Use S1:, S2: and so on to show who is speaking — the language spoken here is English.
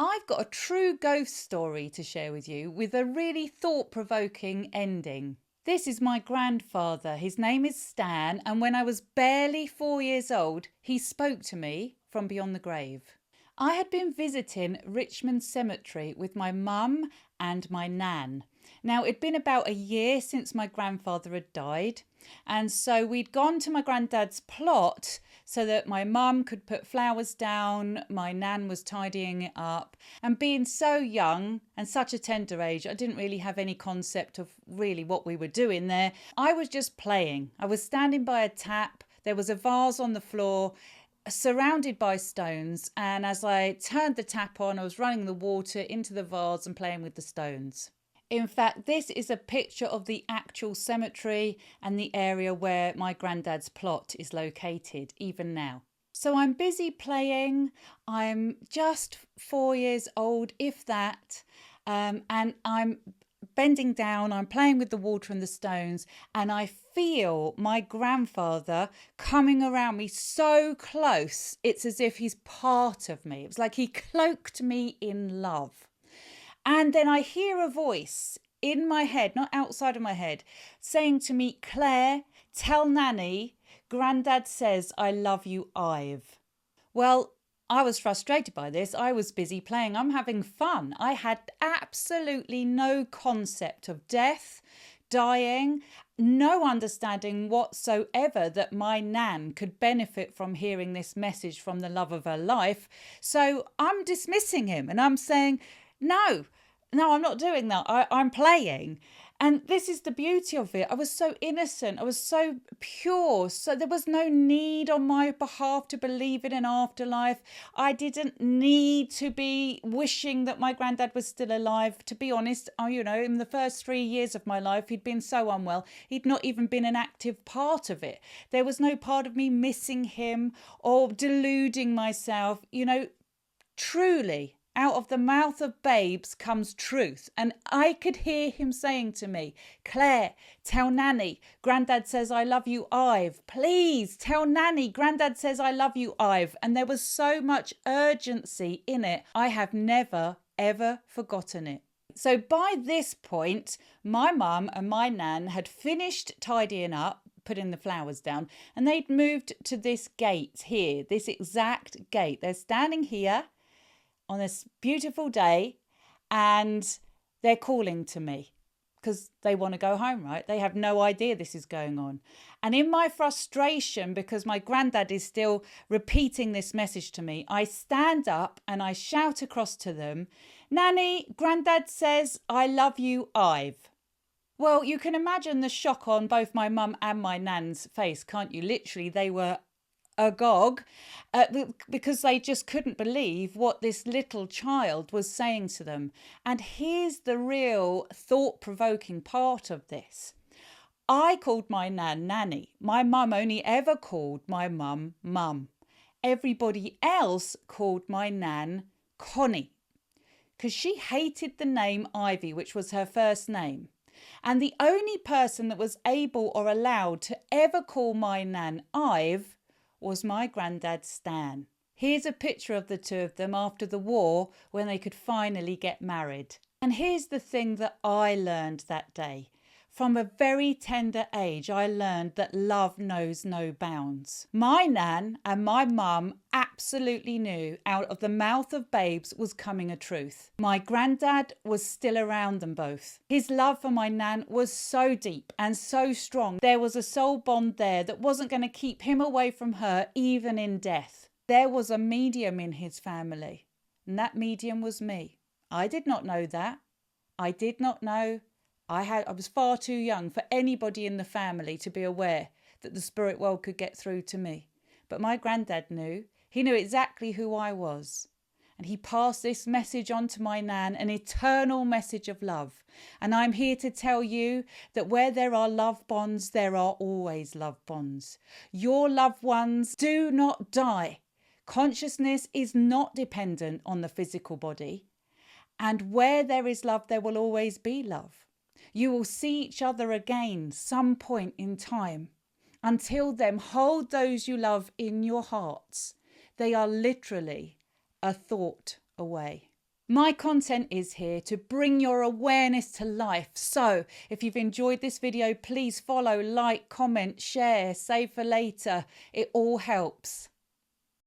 S1: I've got a true ghost story to share with you with a really thought-provoking ending. This is my grandfather. His name is Stan, and when I was barely 4 years old, he spoke to me from beyond the grave. I had been visiting Richmond Cemetery with my mum and my nan. Now, it'd been about a year since my grandfather had died, and so we'd gone to my granddad's plot so that my mum could put flowers down, my nan was tidying it up, and being so young and such a tender age, I didn't really have any concept of really what we were doing there. I was just playing. I was standing by a tap, there was a vase on the floor, surrounded by stones, and as I turned the tap on, I was running the water into the vase and playing with the stones. In fact, this is a picture of the actual cemetery and the area where my granddad's plot is located, even now. So I'm busy playing. I'm just 4 years old, if that, and I'm bending down, I'm playing with the water and the stones, and I feel my grandfather coming around me so close. It's as if he's part of me. It was like he cloaked me in love. And then I hear a voice in my head, not outside of my head, saying to me, "Claire, tell Nanny, Grandad says I love you, Ive." Well, I was frustrated by this. I was busy playing. I'm having fun. I had absolutely no concept of death, dying, no understanding whatsoever that my nan could benefit from hearing this message from the love of her life. So I'm dismissing him and I'm saying, no, I'm not doing that. I'm playing. And this is the beauty of it. I was so innocent. I was so pure. So there was no need on my behalf to believe in an afterlife. I didn't need to be wishing that my granddad was still alive. To be honest, in the first 3 years of my life, he'd been so unwell. He'd not even been an active part of it. There was no part of me missing him or deluding myself. Truly, out of the mouth of babes comes truth. And I could hear him saying to me, "Claire, tell Nanny, Grandad says I love you, Ive. Please tell Nanny, Grandad says I love you, Ive." And there was so much urgency in it. I have never, ever forgotten it. So by this point, my mum and my nan had finished tidying up, putting the flowers down, and they'd moved to this gate here, this exact gate. They're standing here on this beautiful day and they're calling to me because they want to go home, right? They have no idea this is going on. And in my frustration, because my granddad is still repeating this message to me, I stand up and I shout across to them, "Nanny, Grandad says I love you, Ive." Well, you can imagine the shock on both my mum and my nan's face, can't you? Literally, they were agog because they just couldn't believe what this little child was saying to them. And here's the real thought-provoking part of this. I called my nan Nanny. My mum only ever called my mum Mum. Everybody else called my nan Connie because she hated the name Ivy, which was her first name. And the only person that was able or allowed to ever call my nan Ive was my granddad Stan. Here's a picture of the two of them after the war when they could finally get married. And here's the thing that I learned that day. From a very tender age, I learned that love knows no bounds. My nan and my mum absolutely knew out of the mouth of babes was coming a truth. My granddad was still around them both. His love for my nan was so deep and so strong. There was a soul bond there that wasn't going to keep him away from her even in death. There was a medium in his family, and that medium was me. I did not know that. I did not know. I was far too young for anybody in the family to be aware that the spirit world could get through to me. But my granddad knew. He knew exactly who I was. And he passed this message on to my nan, an eternal message of love. And I'm here to tell you that where there are love bonds, there are always love bonds. Your loved ones do not die. Consciousness is not dependent on the physical body. And where there is love, there will always be love. You will see each other again some point in time. Until then, hold those you love in your hearts. They are literally a thought away. My content is here to bring your awareness to life. So if you've enjoyed this video, please follow, like, comment, share, save for later. It all helps.